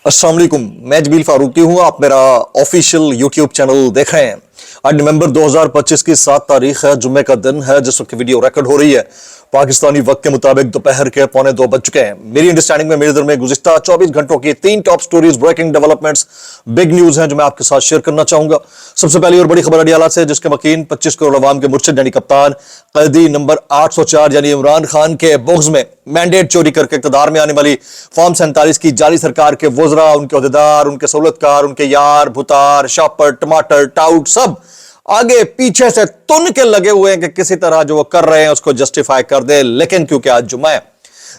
अस्सलाम वालेकुम, मैं जमील फारूकी हूँ। आप मेरा ऑफिशियल यूट्यूब चैनल देख रहे हैं। आज नवंबर 2025 की 7 तारीख है, जुम्मे का दिन है जिस वक्त वीडियो रिकॉर्ड हो रही है। पाकिस्तानी वक्त के मुताबिक दोपहर के 1:45 बज चुके हैं। मेरी अंडरस्टैंडिंग में मेरे नजर में गुज़िश्ता 24 घंटों की 3 top stories, breaking developments, big news हैं जो मैं आपके साथ शेयर करना चाहूंगा। सबसे पहली और बड़ी खबर अडियाला से, जिसके मकीन 25 करोड़ अवाम के मुर्शिद यानी कप्तान कैदी नंबर 804 यानी इमरान खान के बुग़्ज़ में मैंडेट चोरी करके इक़्तिदार में आने वाली फॉर्म 47 की जाली सरकार के वज़रा, उनके अहदेदार, उनके सहूलतकार, उनके यार भुतार, शॉपर, टमाटर, टाउट सब आगे पीछे से तुन के लगे हुए हैं कि किसी तरह जो वो कर रहे हैं उसको जस्टिफाई कर दे। लेकिन क्योंकि आज जुम्मा है,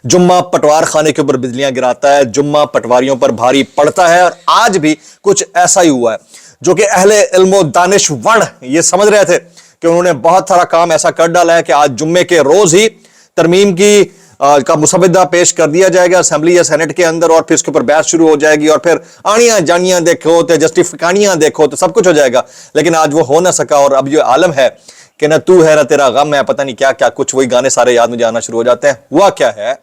जुम्मा पटवार खाने के ऊपर बिजलियां गिराता है, जुम्मा पटवारियों पर भारी पड़ता है। और आज भी कुछ ऐसा ही हुआ है जो कि अहले इल्मो दानिशवर ये समझ रहे थे कि उन्होंने बहुत सारा काम ऐसा कर डाला है कि आज जुम्मे के रोज ही तरमीम की का मुसवदा पेश कर दिया जाएगा असेंबली या सेनेट के अंदर, और फिर इसके ऊपर बहस शुरू हो जाएगी और फिर आनियां जानियां देखो तो जस्टिफिकानियां देखो तो सब कुछ हो जाएगा। लेकिन आज वो हो ना सका और अब ये आलम है कि ना तू है ना तेरा गम है, पता नहीं क्या क्या कुछ, वही गाने सारे याद मुझे आना शुरू हो जाते हैं। हुआ क्या है,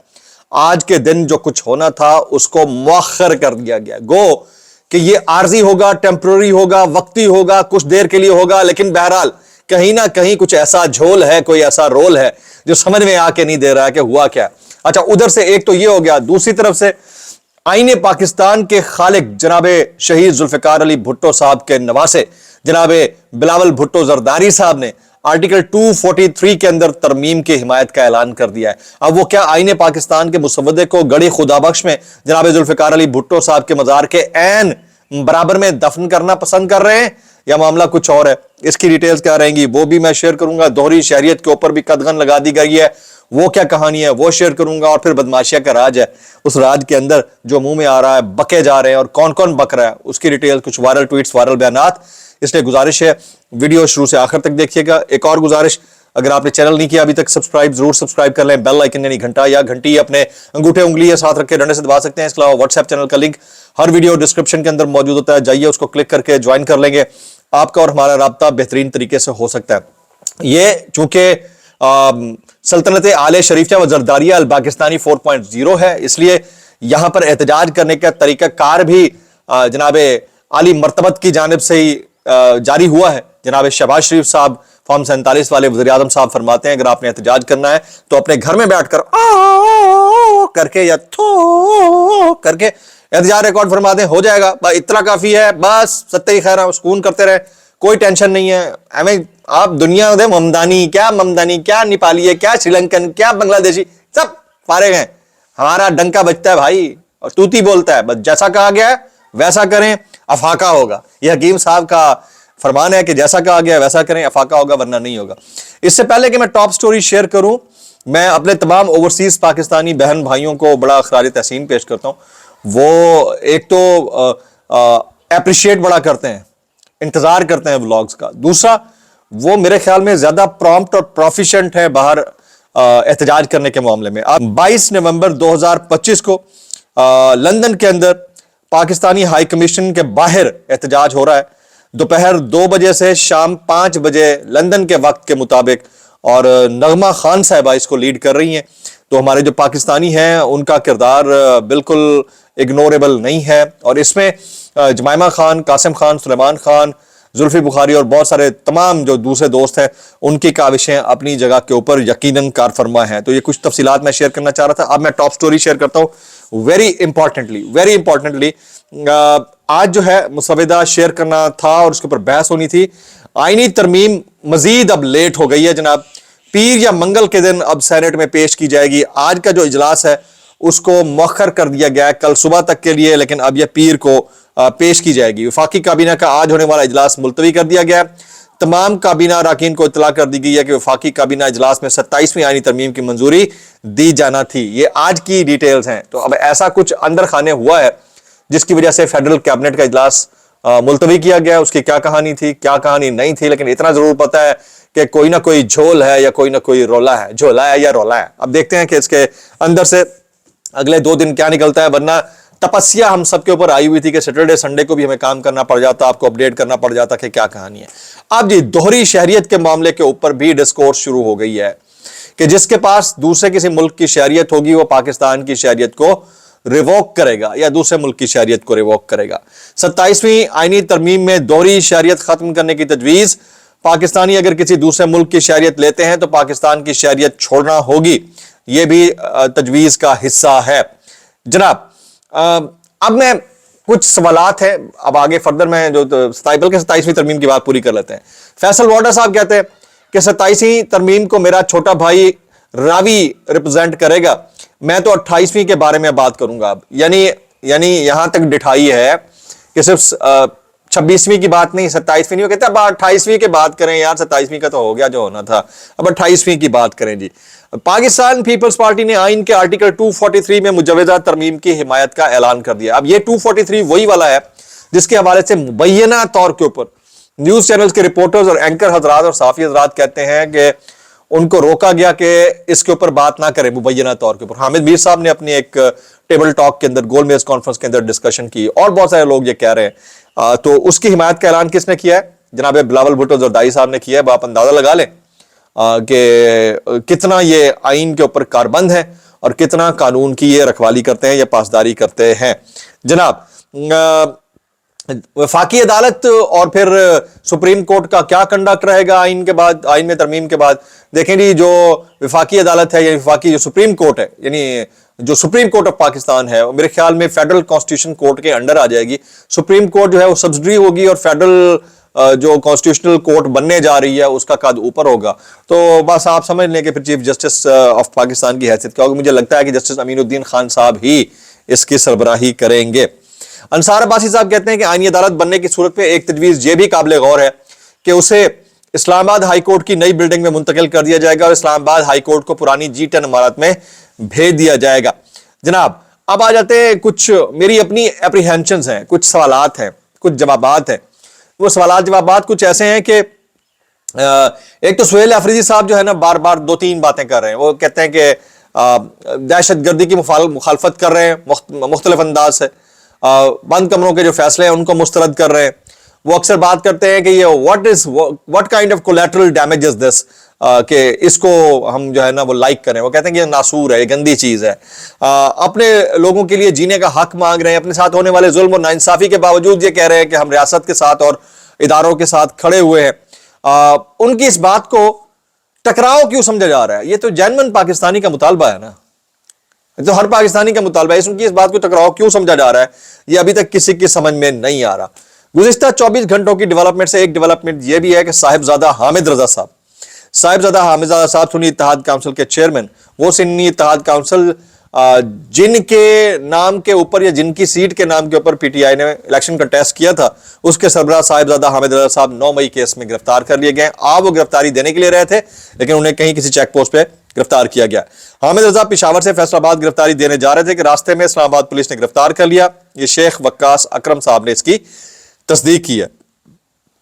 आज के दिन जो कुछ होना था उसको मुअख्खर कर दिया गया। गो कि ये आर्जी होगा, टेम्पररी होगा, वक्ती होगा, कुछ देर के लिए होगा, लेकिन बहरहाल कहीं ना कहीं कुछ ऐसा झोल है, कोई ऐसा रोल है जो समझ में आके नहीं दे रहा है कि हुआ क्या। अच्छा, उधर से एक तो ये हो गया, दूसरी तरफ से आईने पाकिस्तान के खालिक जनाबे शहीद जुल्फिकार अली भुट्टो साहब के नवासे जनाबे बिलावल भुट्टो जरदारी साहब ने आर्टिकल 243 के अंदर तरमीम की हिमायत का ऐलान कर दिया है। अब वो क्या आईने पाकिस्तान के मुसवदे को गड़ी खुदाबख्श में जनाबे जुल्फिकार अली भुट्टो साहब के मजार के ऐन बराबर में दफन करना पसंद कर रहे हैं या मामला कुछ और है? इसकी डिटेल्स क्या रहेंगी वो भी मैं शेयर करूंगा। दोहरी शहरियत के ऊपर भी कदगन लगा दी गई है, वो क्या कहानी है वो शेयर करूंगा। और फिर बदमाशिया का राज है, उस राज के अंदर जो मुंह में आ रहा है, बके जा रहे हैं और कौन कौन बक रहा है, उसकी डिटेल, कुछ वायरल ट्वीट्स, वायरल बयानात। इसलिए गुजारिश है वीडियो शुरू से आखिर तक देखिएगा। एक और गुजारिश, अगर आपने चैनल नहीं किया अभी तक सब्सक्राइब जरूर सब्सक्राइब कर लें। बेल आइकन यानी घंटा या घंटी अपने अंगूठे उंगली या साथ रख के डंडे से दबा सकते हैं। इसके अलावा व्हाट्सएप चैनल का लिंक हर वीडियो डिस्क्रिप्शन के अंदर मौजूद होता है, जाइए उसको क्लिक करके ज्वाइन कर लेंगे। आपका और हमारा राब्ता बेहतरीन तरीके से हो सकता है। ये चूंकि सल्तनत आले शरीफिया व जरदारिया अल पाकिस्तानी 4.0 है, इसलिए यहां पर एहतजाज करने का तरीका कार भी जनाबे आली मर्तबत की जानिब से ही जारी हुआ है। जनाब शहबाज शरीफ साहब फॉर्म 47 वाले वज़ीर आज़म साहब फरमाते हैं अगर आपने एहतजाज करना है तो अपने घर में बैठकर करके या थो करके एहतजाज रिकॉर्ड फरमा दें, हो जाएगा। इतना काफी है, बस सत्ते ही खैर सुकून करते रहे, कोई टेंशन नहीं है हमें। आप दुनिया दे ममदानी क्या नेपाली है, क्या श्रीलंकन, क्या बांग्लादेशी, सब फारिग हैं। हमारा डंका बजता है भाई और तूती बोलता है, बस जैसा कहा गया है वैसा करें, अफाका होगा। यह हकीम साहब का फरमान है कि जैसा कहा गया वैसा करें, अफाका होगा वरना नहीं होगा। इससे पहले कि मैं टॉप स्टोरी शेयर करूं, मैं अपने तमाम ओवरसीज पाकिस्तानी बहन भाइयों को बड़ा खराज तहसीन पेश करता हूं। वो एक तो अप्रिशिएट बड़ा करते हैं, इंतजार करते हैं व्लॉग्स का। दूसरा, वो मेरे ख्याल में ज्यादा प्रॉम्प्ट और प्रोफिशिएंट है बाहर एहतजाज करने के मामले में। 22 नवंबर 2025 को लंदन के अंदर पाकिस्तानी हाई कमीशन के बाहर एहतजाज हो रहा है, दोपहर 2 बजे से शाम 5 बजे लंदन के वक्त के मुताबिक। और नगमा खान साहिबा इसको लीड कर रही हैं। तो हमारे जो पाकिस्तानी हैं उनका किरदार बिल्कुल इग्नोरेबल नहीं है। और इसमें जमाइमा खान, कासिम खान, सुलेमान खान, जुल्फी बुखारी और बहुत सारे तमाम जो दूसरे दोस्त हैं उनकी काविशें अपनी जगह के ऊपर यकीनन कारफरमा हैं। तो ये कुछ तफसीलात मैं शेयर करना चाह रहा था। अब मैं टॉप स्टोरी शेयर करता हूँ। वेरी इंपॉर्टेंटली आज जो है मुसवदा शेयर करना था और उसके ऊपर बहस होनी थी। आईनी तरमीम मजीद अब लेट हो गई है जनाब, पीर या मंगल के दिन अब सेनेट में पेश की जाएगी। आज का जो इजलास है उसको मौखर कर दिया गया है कल सुबह तक के लिए, लेकिन अब यह पीर को पेश की जाएगी। वफाकी काबीना का आज होने वाला इजलास मुलतवी कर दिया गया है। तमाम काबीना अरकान को इतला कर दी गई है कि वफाकी काबीना इजलास में 27वीं आईनी तरमीम की मंजूरी दी जाना थी। ये आज की डिटेल्स हैं। तो अब ऐसा कुछ अंदर खाने हुआ है जिसकी वजह से फेडरल कैबिनेट का इजलास मुलतवी किया गया। उसकी क्या कहानी थी, क्या कहानी नहीं थी, लेकिन इतना जरूर पता है कि कोई ना कोई झोल है या कोई ना कोई रोला है, झोला है या रोला है। अब देखते हैं कि इसके अंदर से अगले 2 दिन क्या निकलता है। वरना तपस्या हम सबके ऊपर आई हुई थी कि सैटरडे संडे को भी हमें काम करना पड़ जाता, आपको अपडेट करना पड़ जाता कि क्या कहानी है। अब जी दोहरी शहरियत के मामले के ऊपर भी डिस्कोर्स शुरू हो गई है कि जिसके पास दूसरे किसी मुल्क की शहरियत होगी वो पाकिस्तान की शहरियत को रिवॉक करेगा या दूसरे मुल्क की शहरियत को रिवॉक करेगा। 27वीं आईनी तरमीम में दोहरी शहरियत खत्म करने की तजवीज़। पाकिस्तानी अगर किसी दूसरे मुल्क की शहरियत लेते हैं तो पाकिस्तान की शहरियत छोड़ना होगी, यह भी तजवीज़ का हिस्सा है। जनाब, अब मैं कुछ सवालात हैं, अब आगे फर्दर मैं जो 27वीं तरमीम की बात पूरी कर लेते हैं। फैसल वाडा साहब कहते हैं कि 27वीं तरमीम को मेरा छोटा भाई रावी रिप्रेजेंट करेगा, मैं तो 28वीं के बारे में बात करूंगा। अब यानी यहां तक डिठाई है कि सिर्फ 26वीं की बात नहीं, 27वीं नहीं। वो कहते हैं अब 28वीं की बात करें यार, 27वीं का तो हो गया जो होना था, अब 28वीं की बात करें जी। पाकिस्तान पीपल्स पार्टी ने आइन के आर्टिकल 243 में मुजवजा तरमीम की हिमायत का ऐलान कर दिया। अब ये 243 वही वाला है जिसके हवाले से मुबैना तौर के ऊपर न्यूज चैनल्स के रिपोर्टर्स और एंकर हजरात और साफी हजरात कहते हैं कि उनको रोका गया कि इसके ऊपर बात ना करें मुबैना तौर के ऊपर। हामिद मीर साहब ने अपनी एक टेबल टॉक के अंदर, गोल मेज कॉन्फ्रेंस के अंदर डिस्कशन की और बहुत सारे लोग ये कह रहे हैं। तो उसकी हिमायत का ऐलान किसने किया है? जनाब बिलावल भुट्टो जरदारी साहब ने किया है। आप अंदाजा लगा लें कि कितना ये आइन के ऊपर कारबंद है और कितना कानून की ये रखवाली करते हैं या पासदारी करते हैं। जनाब, वफाकी अदालत और फिर सुप्रीम कोर्ट का क्या कंडक्ट रहेगा आइन के बाद, आइन में तरमीम के बाद? देखें जी, जो वफाकी अदालत है या वफाकी जो सुप्रीम कोर्ट है, यानी जो सुप्रीम कोर्ट ऑफ पाकिस्तान है, मेरे ख्याल में फेडरल कॉन्स्टिट्यूशन कोर्ट के अंडर आ जाएगी। सुप्रीम कोर्ट जो है वो सब्सिडरी होगी और फेडरल जो कॉन्स्टिट्यूशनल कोर्ट बनने जा रही है उसका कद ऊपर होगा। तो बस आप समझ लें कि फिर चीफ जस्टिस ऑफ पाकिस्तान की हैसियत क्या होगी। मुझे लगता है कि जस्टिस अमीनुद्दीन खान साहब ही इसकी सरबराही करेंगे। अंसार अब्बासी साहब कहते हैं कि आईनी अदालत बनने की सूरत में एक तजवीज़ ये भी काबिल गौर है कि उसे इस्लामाबाद हाई कोर्ट की नई बिल्डिंग में मुंतकिल कर दिया जाएगा और इस्लामाबाद हाई कोर्ट को पुरानी G10 इमारत में भेज दिया जाएगा। जनाब, अब आ जाते हैं कुछ मेरी अपनी एप्रीहेंशंस हैं, कुछ सवालात हैं, कुछ जवाबात हैं। वो सवालात जवाबात कुछ ऐसे हैं कि एक तो सुहेल अफरीदी साहब जो है ना बार बार 2-3 बातें कर रहे हैं। वो कहते हैं कि दहशत गर्दी की मुखालफत कर रहे हैं मुख्तलिफ अंदाज से, बंद कमरों के जो फैसले हैं उनको मुस्तरद कर रहे हैं। वो अक्सर बात करते हैं कि ये what kind of collateral damage is this, कि इसको हम जो है ना वो लाइक करें। वो कहते हैं कि ये नासूर है, ये गंदी चीज है। अपने लोगों के लिए जीने का हक मांग रहे हैं, अपने साथ होने वाले जुल्म और नाइंसाफी के बावजूद ये कह रहे हैं कि हम रियासत के साथ और इदारों के साथ खड़े हुए हैं। उनकी इस बात को टकराव क्यों समझा जा रहा है? ये तो जेन्युइन पाकिस्तानी का मुतालबा है ना, तो हर पाकिस्तानी का मुतालबा है। उनकी इस बात को टकराव क्यों समझा जा रहा है, ये अभी तक किसी की समझ में नहीं आ रहा। गुज़िश्ता 24 घंटों की डेवलपमेंट से एक डेवलपमेंट यह भी है कि साहिबजादा हामिद रजा साहब सुन्नी इत्तेहाद काउंसिल के चेयरमैन, वो सुन्नी इत्तेहाद काउंसिल जिनके नाम के ऊपर या जिनकी सीट के नाम के ऊपर पीटीआई ने इलेक्शन कंटेस्ट किया था, उसके सरबराह साहिबजादा हामिद रजा साहब 9 मई केस में गिरफ्तार कर लिए गए। आप वो गिरफ्तारी देने के लिए रहे थे, लेकिन उन्हें कहीं किसी चेक पोस्ट पे गिरफ्तार किया गया। हामिद रजा पेशावर से फैसलाबाद गिरफ्तारी देने जा रहे थे कि रास्ते में इस्लामाबाद पुलिस ने गिरफ्तार कर लिया। ये शेख वक्कास अकरम साहब ने इसकी तस्दीक की है।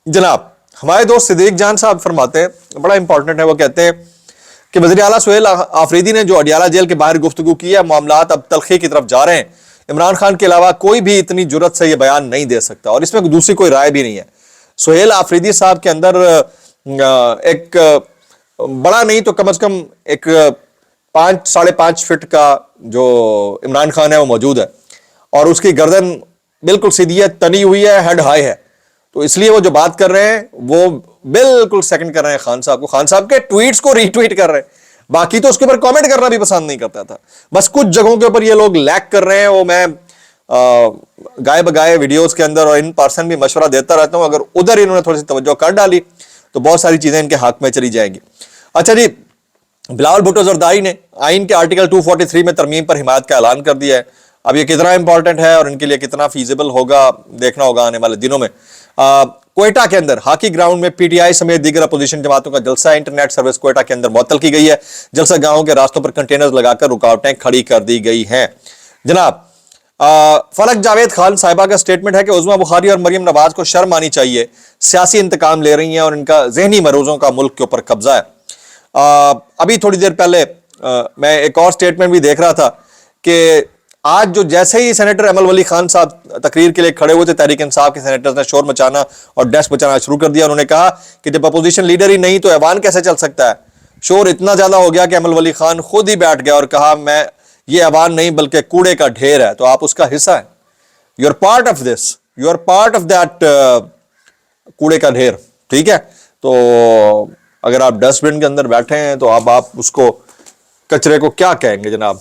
जनाब, हमारे दोस्त सिद्दीक जान साहब फरमाते हैं, बड़ा इंपॉर्टेंट है, वो कहते हैं कि वज़ीर आला सुहेल आफरीदी ने जो अडियाला जेल के बाहर गुफ्तगू की है, मामलात अब तलखी की तरफ जा रहे हैं। इमरान खान के अलावा कोई भी इतनी जुर्रत से यह बयान नहीं दे सकता और इसमें दूसरी कोई राय भी नहीं है। सुहेल आफरीदी साहब के अंदर एक बड़ा नहीं तो कम से कम एक 5-5.5 फीट का जो इमरान खान है वो मौजूद है और उसकी गर्दन बिल्कुल सीधी है, तनी हुई है, हेड हाई है। तो इसलिए वो जो बात कर रहे हैं वो बिल्कुल सेकंड कर रहे हैं खान साहब को, खान साहब के ट्वीट्स को रीट्वीट कर रहे हैं। बाकी तो उसके ऊपर कमेंट करना भी पसंद नहीं करता था। बस कुछ जगहों के ऊपर ये लोग लैक कर रहे हैं। वो मैं गाए बगाए वीडियोस के अंदर और इन पर्सन भी मशवरा देता रहता हूं, अगर उधर इन्होंने थोड़ी सी तवज्जो कर डाली तो बहुत सारी चीजें इनके हक में चली जाएंगी। अच्छा जी, बिलावल भुट्टो जरदारी ने आइन के आर्टिकल 243 में तरमीम पर हिमायत का ऐलान कर दिया है। अब ये कितना इंपॉर्टेंट है और इनके लिए कितना फीजिबल होगा देखना होगा आने वाले दिनों में। कोयटा के अंदर हाकी ग्राउंड में पीटीआई समेत दीगर अपोजिशन जमातों का जलसा, इंटरनेट सर्विस कोयटा के अंदर मुअत्तल की गई है। जलसा गांवों के रास्तों पर कंटेनर्स लगाकर रुकावटें खड़ी कर दी गई हैं। जनाब, फलक जावेद खान साहिबा का स्टेटमेंट है कि उज़मा बुखारी और मरियम नवाज को शर्म आनी चाहिए, सियासी इंतकाम ले रही हैं और इनका जहनी मरूजों का मुल्क के ऊपर कब्जा है। अभी थोड़ी देर पहले मैं एक और स्टेटमेंट भी देख रहा था कि आज जो जैसे ही सेनेटर अमल वली खान साहब तकरीर के लिए खड़े हुए थे, तहरीक इंसाफ के सेनेटर्स ने शोर मचाना और डेस्क बचाना शुरू कर दिया। उन्होंने कहा कि जब अपोजिशन लीडर ही नहीं तो ऐवान कैसे चल सकता है। शोर इतना ज्यादा हो गया कि अमल वली खान खुद ही बैठ गया और कहा मैं یہ ایوان نہیں بلکہ کوڑے کا ڈھیر ہے، تو آپ اس کا حصہ ہیں. You are part of this, you are part of that کوڑے کا ڈھیر. ٹھیک ہے، تو اگر آپ ڈسٹ بن کے اندر بیٹھے ہیں تو آپ اس کو کچرے کو کیا کہیں گے جناب.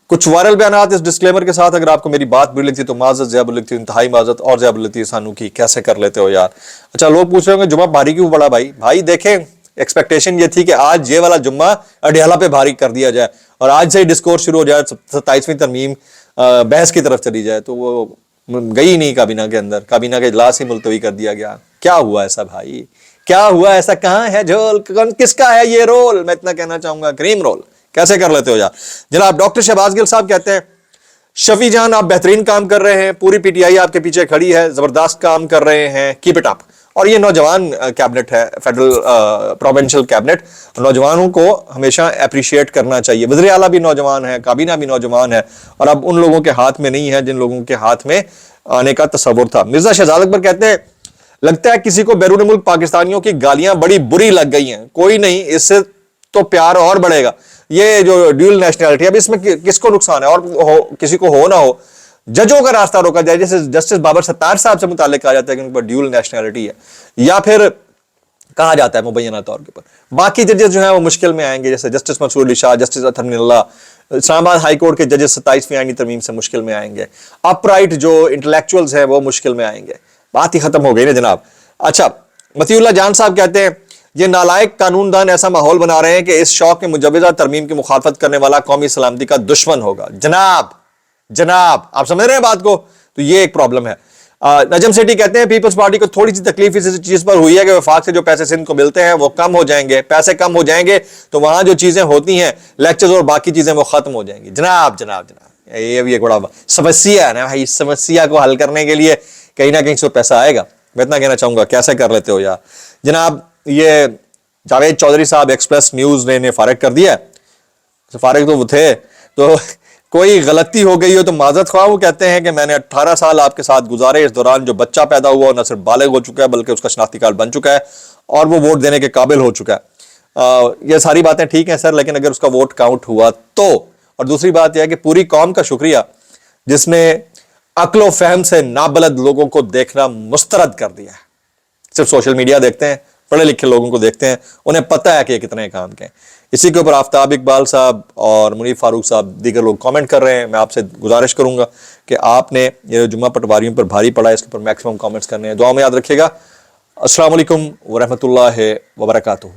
کچھ وائرل بیانات اس ڈسکلیمر کے ساتھ. اگر آپ کو میری بات بری لگتی تو معذرت، زیادہ بری لگتی انتہائی معذرت، اور زیادہ بری لگتی سانو کی کیسے کر لیتے ہو یار. اچھا، لوگ پوچھ رہے ہوں گے جمعہ بھاری کیوں پڑا بھائی دیکھیں ایکسپیکٹیشن یہ تھی کہ آج یہ والا جمعہ اڈیالہ پہ بھاری کر دیا جائے اور آج سے ہی ڈسکورس شروع ہو جائے، 27ویں ترمیم بحث کی طرف چلی جائے، تو وہ گئی نہیں کابینہ کے اندر، کابینہ کے اجلاس ہی ملتوی کر دیا گیا. کیا ہوا ایسا بھائی، کیا ہوا ایسا؟ کہاں ہے جھول، کس کا ہے یہ رول؟ میں اتنا کہنا چاہوں گا، کریم رول. کیسے کر لیتے ہو یار. جناب ڈاکٹر شہباز گل صاحب کہتے ہیں شفیع جان آپ بہترین کام کر رہے ہیں، پوری پی ٹی آئی آپ کے پیچھے کھڑی ہے، زبردست کام کر رہے ہیں، کیپ اٹ اپ. اور یہ نوجوان کیبنٹ ہے، فیڈرل پروونشل کیبنٹ، نوجوانوں کو ہمیشہ اپریشیٹ کرنا چاہیے. وزیر اعلیٰ بھی نوجوان ہے، کابینہ بھی نوجوان ہے، اور اب ان لوگوں کے ہاتھ میں نہیں ہے جن لوگوں کے ہاتھ میں آنے کا تصور تھا. مرزا شہزاد اکبر کہتے ہیں لگتا ہے کسی کو بیرون ملک پاکستانیوں کی گالیاں بڑی بری لگ گئی ہیں. کوئی نہیں، اس سے تو پیار اور بڑھے گا. یہ جو ڈیول نیشنلٹی، اب اس میں کس کو نقصان ہے؟ اور کسی کو ہو نہ ہو، ججوں کا راستہ روکا جائے. جیسے جسٹس بابر ستار صاحب سے متعلق کہا جاتا ہے کہ ان پر ڈیول نیشنلٹی ہے، یا پھر کہا جاتا ہے مبینہ طور کے اوپر باقی ججز جو ہیں وہ مشکل میں آئیں گے. جیسے جسٹس منصور علی شاہ، جسٹس اطہر من اللہ، اسلام آباد ہائی کورٹ کے ججز 27ویں آئینی ترمیم سے مشکل میں آئیں گے. اپ رائٹ جو انٹلیکچوئلز ہیں وہ مشکل میں آئیں گے. بات ہی ختم ہو گئی نا جناب. اچھا، مطیع اللہ جان صاحب کہتے ہیں یہ نالائق قانون دان ایسا ماحول بنا رہے ہیں کہ اس شوق میں مجوزہ ترمیم کی مخالفت کرنے والا قومی سلامتی کا دشمن ہوگا. جناب آپ سمجھ رہے ہیں بات کو؟ تو یہ ایک پرابلم ہے. نجم سیٹی کہتے ہیں پیپلز پارٹی کو تھوڑی سی تکلیف اس چیز پر ہوئی ہے کہ وفاق سے جو پیسے سندھ کو ملتے ہیں وہ کم ہو جائیں گے. پیسے کم ہو جائیں گے تو وہاں جو چیزیں ہوتی ہیں لیکچرز اور باقی چیزیں وہ ختم ہو جائیں گی. جناب یہ بھی ایک بڑا سمسیا ہے نا بھائی. اس سمسیا کو حل کرنے کے لیے کہیں نہ کہیں سے پیسہ آئے گا. میں اتنا کہنا چاہوں گا کیسے کر لیتے ہو یار. جناب یہ جاوید چودھری صاحب ایکسپریس نیوز نے فارغ کر دیا. فارغ تو وہ تھے، تو کوئی غلطی ہو گئی ہو تو معذرت خواہ. وہ کہتے ہیں کہ میں نے 18 سال آپ کے ساتھ گزارے، اس دوران جو بچہ پیدا ہوا وہ نہ صرف بالغ ہو چکا ہے بلکہ اس کا شناختی کارڈ بن چکا ہے اور وہ ووٹ دینے کے قابل ہو چکا ہے. یہ ساری باتیں ٹھیک ہیں سر، لیکن اگر اس کا ووٹ کاؤنٹ ہوا تو. اور دوسری بات یہ ہے کہ پوری قوم کا شکریہ جس نے عقل و فہم سے نابلد لوگوں کو دیکھنا مسترد کر دیا ہے. صرف سوشل میڈیا دیکھتے ہیں، پڑھے لکھے لوگوں کو دیکھتے ہیں، انہیں پتہ ہے کہ یہ کتنے کام کے ہیں. اسی کے اوپر آفتاب اقبال صاحب اور منیف فاروق صاحب دیگر لوگ کامنٹ کر رہے ہیں. میں آپ سے گزارش کروں گا کہ آپ نے یہ جمعہ پٹواریوں پر بھاری پڑا ہے، اس کے اوپر میکسیمم کامنٹس کرنے ہیں. دعا میں یاد رکھیے گا. السلام علیکم ورحمۃ اللہ وبرکاتہ.